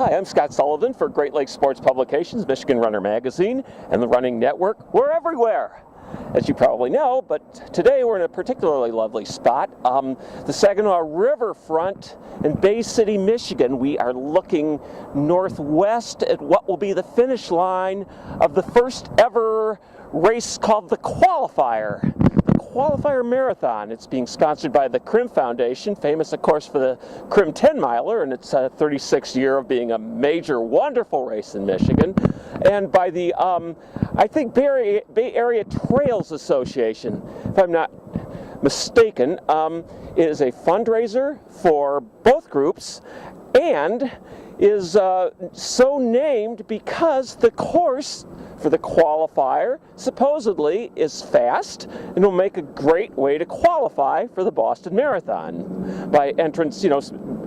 Hi, I'm Scott Sullivan for Great Lakes Sports Publications, Michigan Runner Magazine, and the Running Network. We're everywhere, as you probably know, but today we're in a particularly lovely spot, the Saginaw Riverfront in Bay City, Michigan. We are looking northwest at what will be the finish line of the first ever race called the Qualifier. Qualifier Marathon. It's being sponsored by the Crim Foundation, famous of course for the Crim 10 miler, and it's a 36th year of being a major, wonderful race in Michigan, and by the I think Bay Area Trails Association, if I'm not mistaken. It is a fundraiser for both groups and is so named because the course for the Qualifier supposedly is fast and will make a great way to qualify for the Boston Marathon by entrance,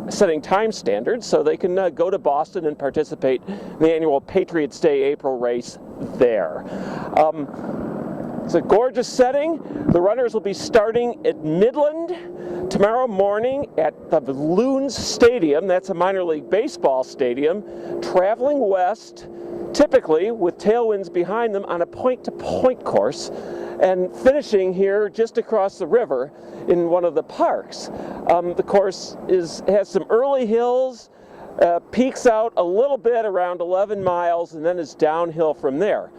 setting time standards so they can go to Boston and participate in the annual Patriots Day April race there. It's a gorgeous setting. The runners will be starting at Midland tomorrow morning at the Loons Stadium. That's a minor league baseball stadium, traveling west, typically with tailwinds behind them on a point-to-point course, and finishing here just across the river in one of the parks. The course has some early hills, peaks out a little bit around 11 miles, and then is downhill from there.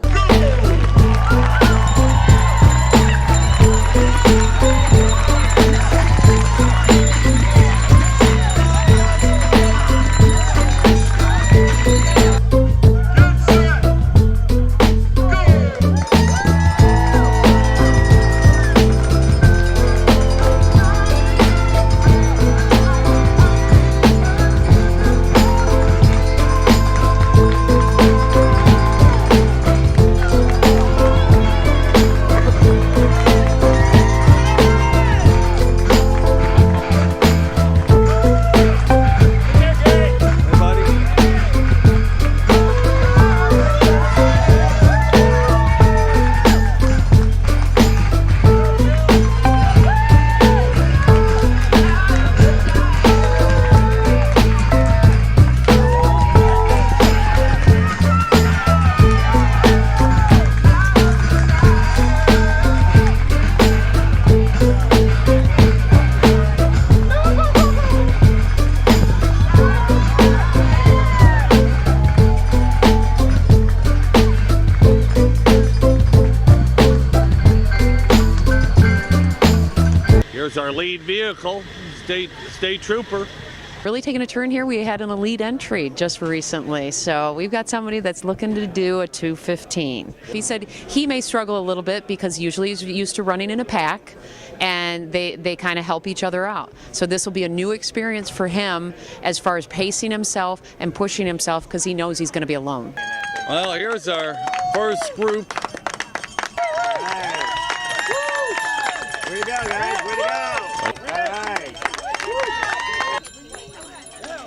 Here's our lead vehicle, State Trooper. Really taking a turn here. We had an elite entry just recently, so we've got somebody that's looking to do a 2:15. He said he may struggle a little bit because usually he's used to running in a pack, and they kind of help each other out. So this will be a new experience for him as far as pacing himself and pushing himself because he knows he's going to be alone. Well, here's our first group. Way to go, guys. Way to go. All right.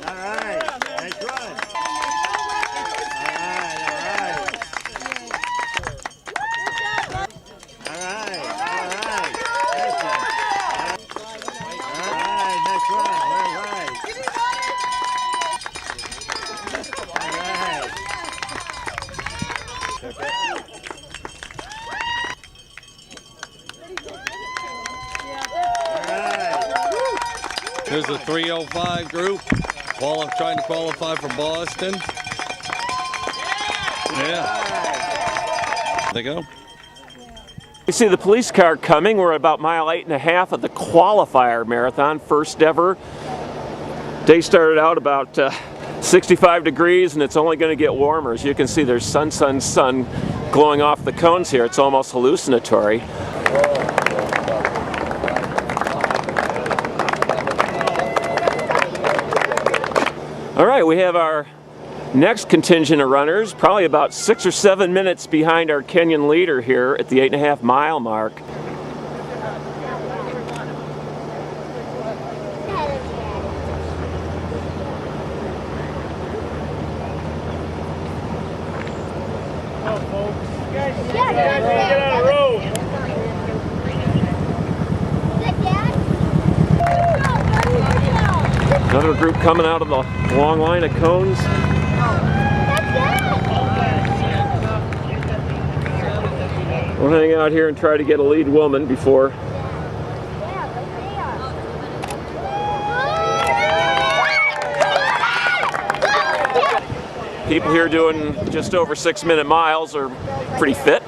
All right. Nice run. All right. All right. All right. All right. Nice run. All right. All right. Here's a 3:05 group, trying to qualify for Boston. Yeah. There they go. You see the police car coming. We're at about mile 8.5 of the Qualifier Marathon, first ever. Day started out about 65 degrees, and it's only going to get warmer. As you can see, there's sun glowing off the cones here. It's almost hallucinatory. All right, we have our next contingent of runners, probably about 6 or 7 minutes behind our Kenyan leader here at the 8.5 mile mark. Another group coming out of the long line of cones. We'll hang out here and try to get a lead woman before. People here doing just over 6-minute miles are pretty fit.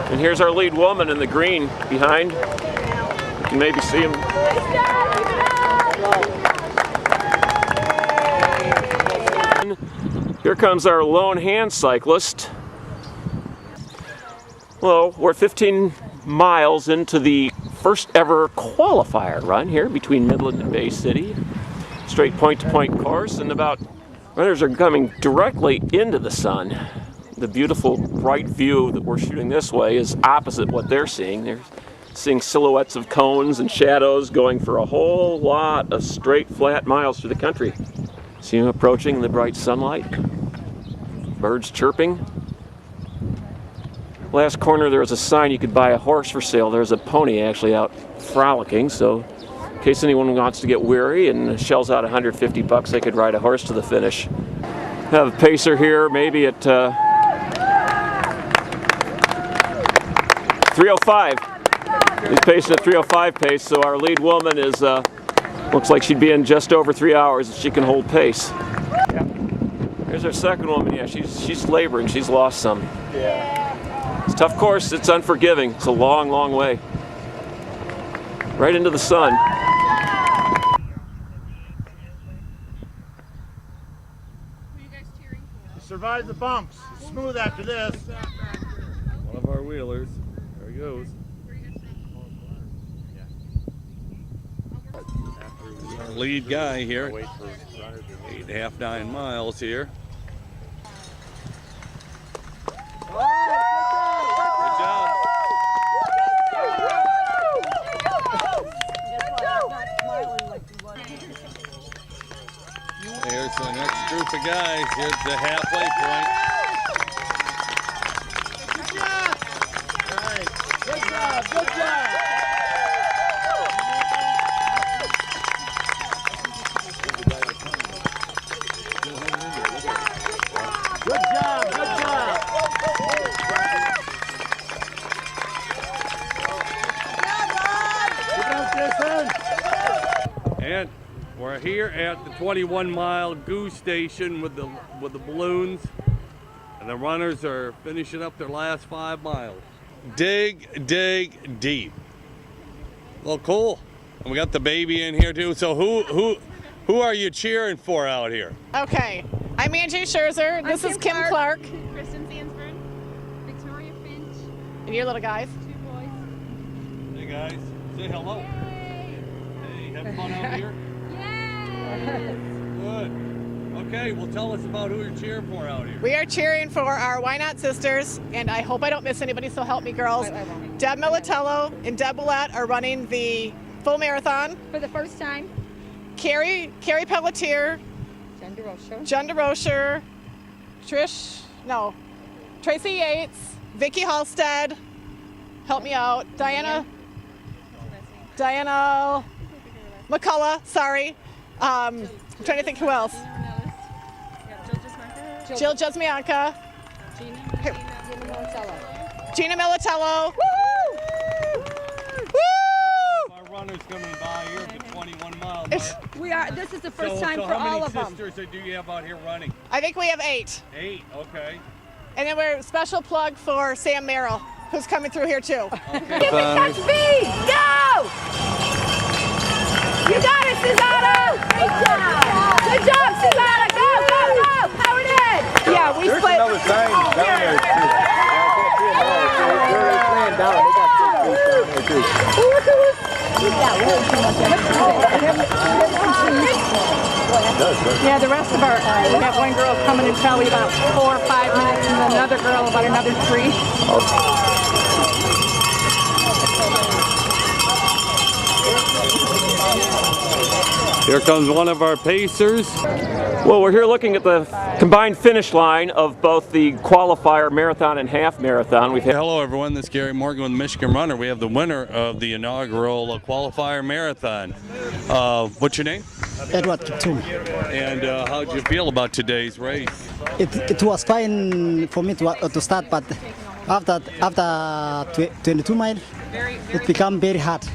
And here's our lead woman in the green behind. You can maybe see him. Here comes our lone hand cyclist. Well, we're 15 miles into the first ever qualifier run here between Midland and Bay City. Straight point-to-point course, and runners are coming directly into the sun. The beautiful bright view that we're shooting this way is opposite what they're seeing. They're seeing silhouettes of cones and shadows going for a whole lot of straight, flat miles through the country. See them approaching in the bright sunlight. Birds chirping. Last corner there was a sign you could buy a horse for sale. There's a pony actually out frolicking, so in case anyone wants to get weary and shells out $150, they could ride a horse to the finish. Have a pacer here, maybe at 3:05. He's pacing at 3:05 pace, so our lead woman is looks like she'd be in just over 3 hours if she can hold pace. Yeah. Here's our second woman. Yeah, she's laboring. She's lost some. Yeah. It's a tough course. It's unforgiving. It's a long, long way. Right into the sun. Survive the bumps. Smooth after this. One of our wheelers. There he goes. Our lead guy here. 8.5, 9 miles here. Good job. Here's the next group of guys. Here's the halfway point. Good job. Good job. Good job, good job. And we're here at the 21-mile goose station with the balloons, and the runners are finishing up their last 5 miles. Dig deep. Well, cool. And we got the baby in here too. So who are you cheering for out here? Okay, I'm Angie Scherzer. This is Kim Clark. Kristen Sandsburg, Victoria Finch, And your little guys. 2 boys. Hey guys, say hello. Yay! Hey, having fun out here? Yay! Good. Okay, well tell us about who you're cheering for out here. We are cheering for our Why Not sisters, and I hope I don't miss anybody, so help me, girls. I won't. Deb Militello and Deb Willett are running the full marathon. For the first time, Carrie Pelletier, Jen DeRocher. Tracy Yates, Vicki Halstead, help me out, Diana McCullough, sorry. I'm trying to think who else. Jill Jesmianka. Gina Militello. Woo! Our runners coming by here at the 21 miles. We are. This is the first time for all of how them. many sisters do you have out here running? I think we have 8. 8, okay. And then we're special plug for Sam Merrill, who's coming through here too. Okay. Give me touch speed. Go! You got it, Susanna. Great job. Good job, Susanna. Go, go, go. Power it in. Yeah, we There's split. another sign down there too. They're playing down. They got 6 down there too. Yeah, the rest of our, we have one girl coming in probably about 4 or 5 minutes, and another girl about another 3. Here comes one of our pacers. Well, we're here looking at the combined finish line of both the qualifier marathon and half marathon. We've had Hello everyone, this is Gary Morgan with Michigan Runner. We have the winner of the inaugural qualifier marathon. What's your name? Edward Kiptum. And how'd you feel about today's race? It was fine for me to start, but after 22 miles, it became very hard.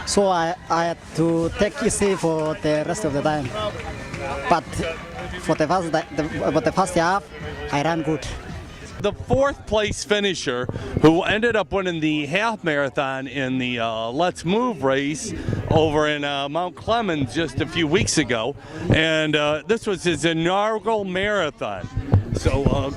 So I had to take easy for the rest of the time. But for the first half, I ran good. The fourth place finisher who ended up winning the half marathon in the Let's Move race over in Mount Clemens just a few weeks ago. And this was his inaugural marathon. So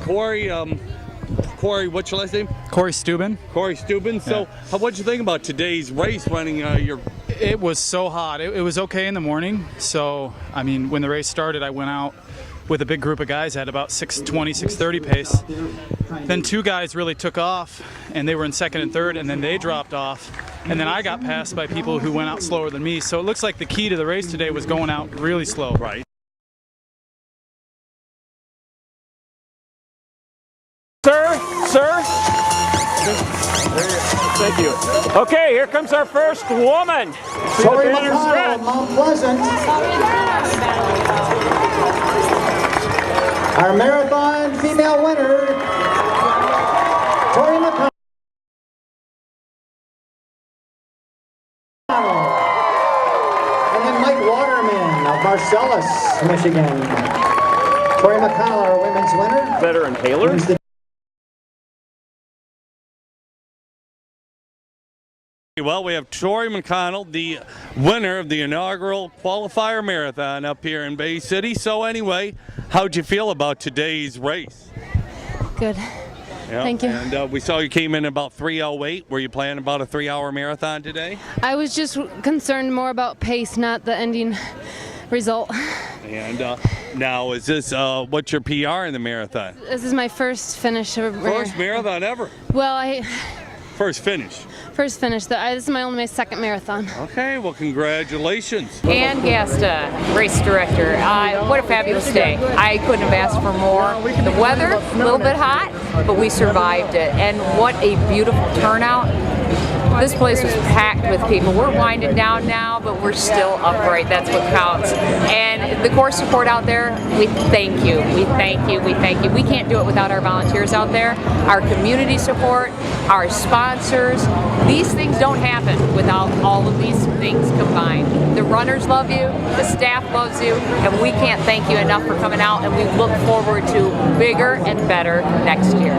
Corey, what's your last name? Corey Steuben. Corey Steuben. So what'd you think about today's race running your... It was so hot. It was okay in the morning. So, I mean, when the race started, I went out with a big group of guys at about 6:20, 6:30 pace. Then two guys really took off, and they were in second and third, and then they dropped off. And then I got passed by people who went out slower than me. So it looks like the key to the race today was going out really slow. Right. Sir? Thank you. Okay, here comes our first woman. Sorry, Mount Pleasant. Our marathon female winner, Tori McConnell. And then Mike Waterman of Marcellus, Michigan. Tori McConnell, our women's winner. Veteran Haler. Well, we have Tori McConnell, the winner of the inaugural qualifier marathon up here in Bay City. So anyway, how'd you feel about today's race? Good. Yeah. Thank you. And we saw you came in about 3:08. Were you planning about a 3-hour marathon today? I was just concerned more about pace, not the ending result. And now, is this what's your PR in the marathon? This is my first finish. First marathon ever. Well, First finish. First finish. This is my second marathon. Okay, well, congratulations. Ann Gasta, race director. What a fabulous day. I couldn't have asked for more. The weather, a little bit hot, but we survived it. And what a beautiful turnout. This place was packed with people. We're winding down now, but we're still upright. That's what counts. And the course support out there, we thank you. We thank you. We thank you. We can't do it without our volunteers out there, our community support, our sponsors. These things don't happen without all of these things combined. The runners love you, the staff loves you, and we can't thank you enough for coming out, and we look forward to bigger and better next year.